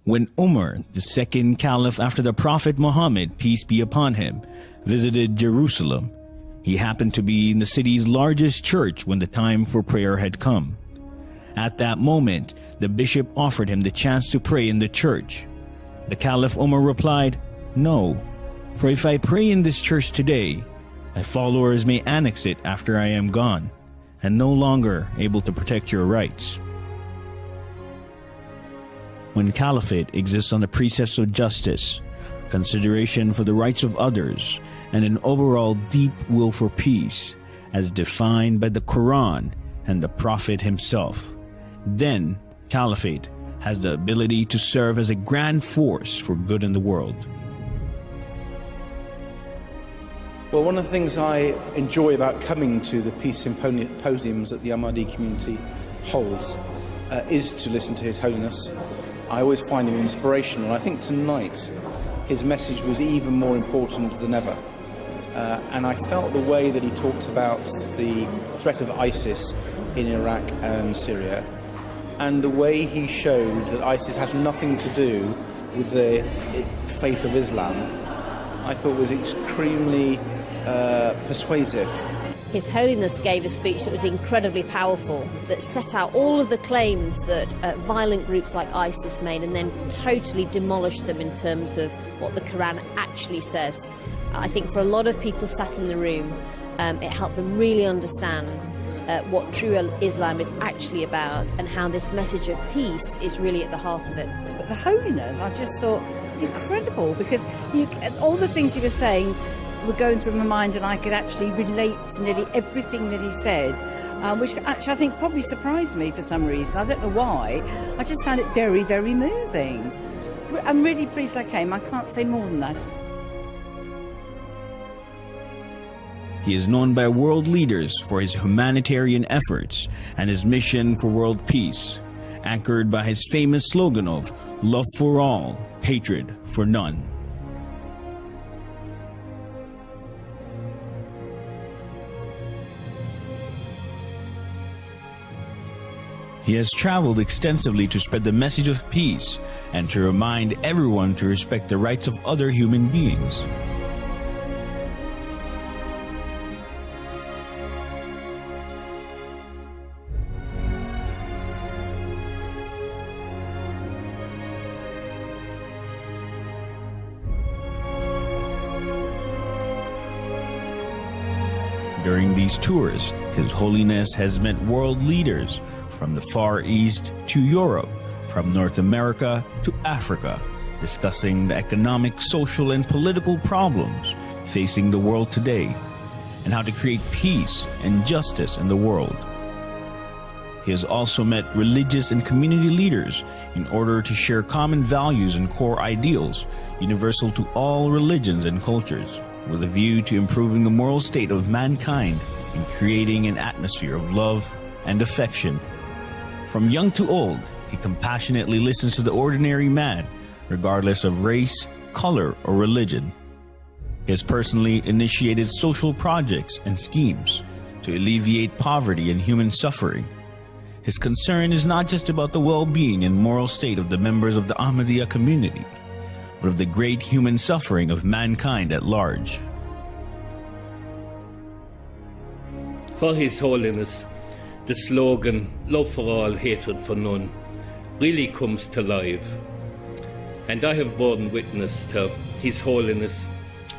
When Umar, the second caliph after the Prophet Muhammad, peace be upon him, visited Jerusalem, he happened to be in the city's largest church when the time for prayer had come. At that moment, the bishop offered him the chance to pray in the church. The Caliph Umar replied, "No, for if I pray in this church today, my followers may annex it after I am gone, and no longer able to protect your rights." When caliphate exists on the precepts of justice, consideration for the rights of others, and an overall deep will for peace, as defined by the Quran and the Prophet himself, then caliphate has the ability to serve as a grand force for good in the world. Well, one of the things I enjoy about coming to the peace symposiums that the Ahmadi community holds is to listen to His Holiness. I always find him inspirational. I think tonight his message was even more important than ever. And I felt the way that he talked about the threat of ISIS in Iraq and Syria, and the way he showed that ISIS has nothing to do with the faith of Islam, I thought was extremely persuasive. His Holiness gave a speech that was incredibly powerful, that set out all of the claims that violent groups like ISIS made and then totally demolished them in terms of what the Quran actually says. I think for a lot of people sat in the room, it helped them really understand what true Islam is actually about and how this message of peace is really at the heart of it. But the Holiness, I just thought, it's incredible, because all the things he was saying were going through my mind, and I could actually relate to nearly everything that he said, which actually I think probably surprised me for some reason. I don't know why. I just found it very, very moving. I'm really pleased I came. I can't say more than that. He is known by world leaders for his humanitarian efforts and his mission for world peace, anchored by his famous slogan of "Love for all, hatred for none." He has traveled extensively to spread the message of peace and to remind everyone to respect the rights of other human beings. During these tours, His Holiness has met world leaders from the Far East to Europe, from North America to Africa, discussing the economic, social, and political problems facing the world today, and how to create peace and justice in the world. He has also met religious and community leaders in order to share common values and core ideals universal to all religions and cultures, with a view to improving the moral state of mankind and creating an atmosphere of love and affection. From young to old, he compassionately listens to the ordinary man, regardless of race, color, or religion. He has personally initiated social projects and schemes to alleviate poverty and human suffering. His concern is not just about the well-being and moral state of the members of the Ahmadiyya community, but of the great human suffering of mankind at large. For His Holiness, the slogan, "Love for all, hatred for none," really comes to life. And I have borne witness to His Holiness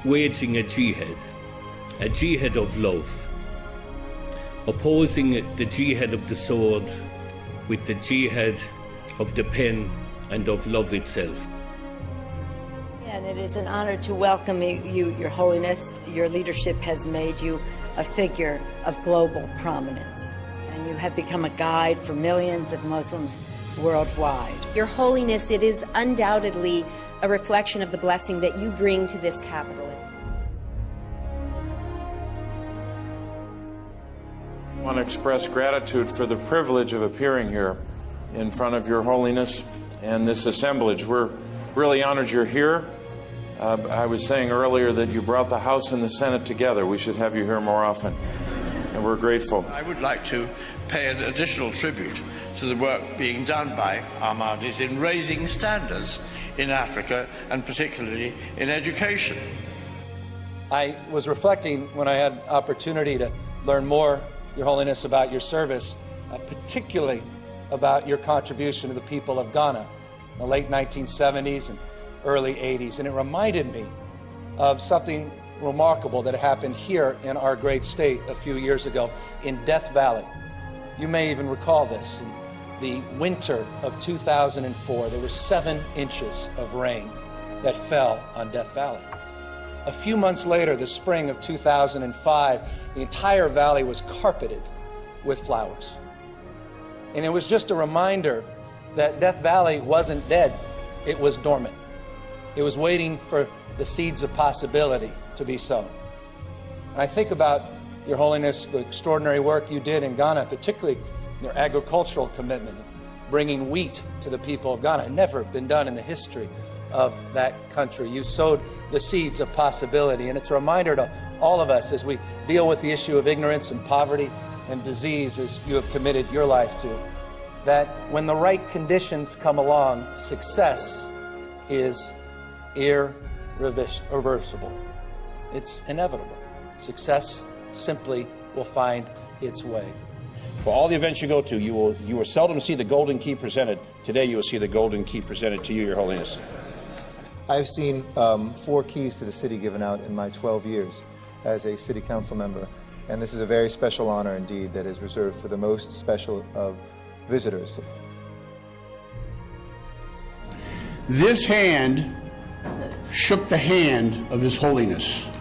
waging a jihad of love, opposing the jihad of the sword with the jihad of the pen and of love itself. And it is an honor to welcome you, Your Holiness. Your leadership has made you a figure of global prominence, and you have become a guide for millions of Muslims worldwide. Your Holiness, it is undoubtedly a reflection of the blessing that you bring to this capital. I want to express gratitude for the privilege of appearing here in front of Your Holiness and this assemblage. We're really honored you're here. I was saying earlier that you brought the House and the Senate together. We should have you here more often, and we're grateful. I would like to pay an additional tribute to the work being done by Ahmadis in raising standards in Africa and particularly in education. I was reflecting when I had opportunity to learn more, Your Holiness, about your service, particularly about your contribution to the people of Ghana in the late 1970s and early 80s. And it reminded me of something remarkable that happened here in our great state a few years ago in Death Valley. You may even recall this. In the winter of 2004, there were 7 inches of rain that fell on Death Valley. A few months later, the spring of 2005, the entire valley was carpeted with flowers. And it was just a reminder that Death Valley wasn't dead, it was dormant. It was waiting for the seeds of possibility to be sown. And I think about, Your Holiness, the extraordinary work you did in Ghana, particularly your agricultural commitment, bringing wheat to the people of Ghana. It had never been done in the history of that country. You sowed the seeds of possibility, and it's a reminder to all of us as we deal with the issue of ignorance and poverty and disease, as you have committed your life to, that when the right conditions come along, success is irreversible. It's inevitable. Success simply will find its way. For all the events you go to, you will seldom see the golden key presented. Today you will see the golden key presented to you, Your Holiness. I've seen 4 keys to the city given out in my 12 years as a city council member, and this is a very special honor indeed that is reserved for the most special of visitors. This hand shook the hand of His Holiness.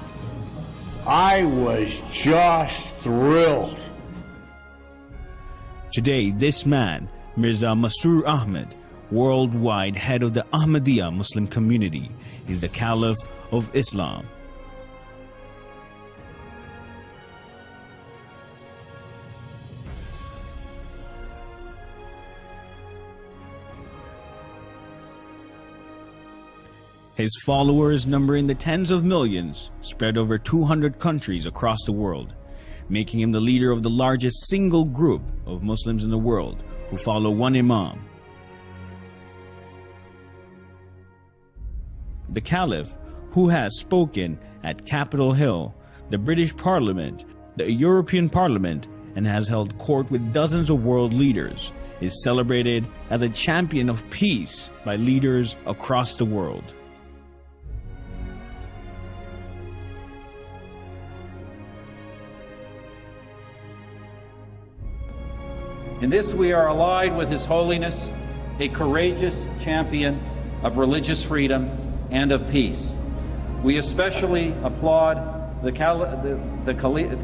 I was just thrilled. Today, this man, Mirza Masroor Ahmed, worldwide head of the Ahmadiyya Muslim community, is the Caliph of Islam. His followers number in the tens of millions, spread over 200 countries across the world, making him the leader of the largest single group of Muslims in the world who follow one Imam. The Caliph, who has spoken at Capitol Hill, the British Parliament, the European Parliament, and has held court with dozens of world leaders, is celebrated as a champion of peace by leaders across the world. In this we are allied with His Holiness, a courageous champion of religious freedom and of peace. We especially applaud the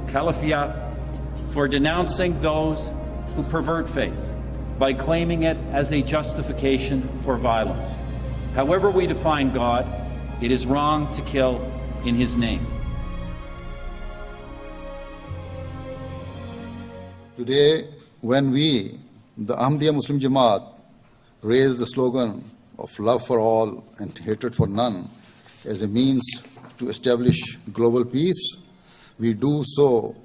Caliphate for denouncing those who pervert faith by claiming it as a justification for violence. However we define God, it is wrong to kill in His name. Today, when we, the Ahmadiyya Muslim Jamaat, raise the slogan of love for all and hatred for none as a means to establish global peace, we do so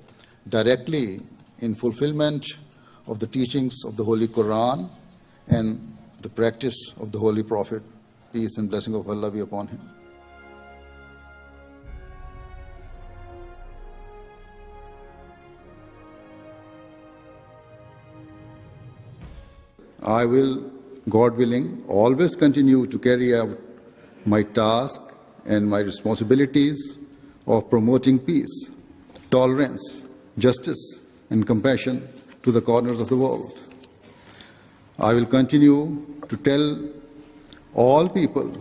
directly in fulfillment of the teachings of the Holy Quran and the practice of the Holy Prophet, peace and blessing of Allah be upon him. I will, God willing, always continue to carry out my task and my responsibilities of promoting peace, tolerance, justice, and compassion to the corners of the world. I will continue to tell all people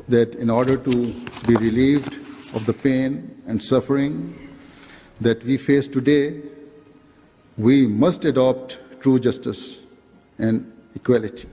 that in order to be relieved of the pain and suffering that we face today, we must adopt true justice and equality.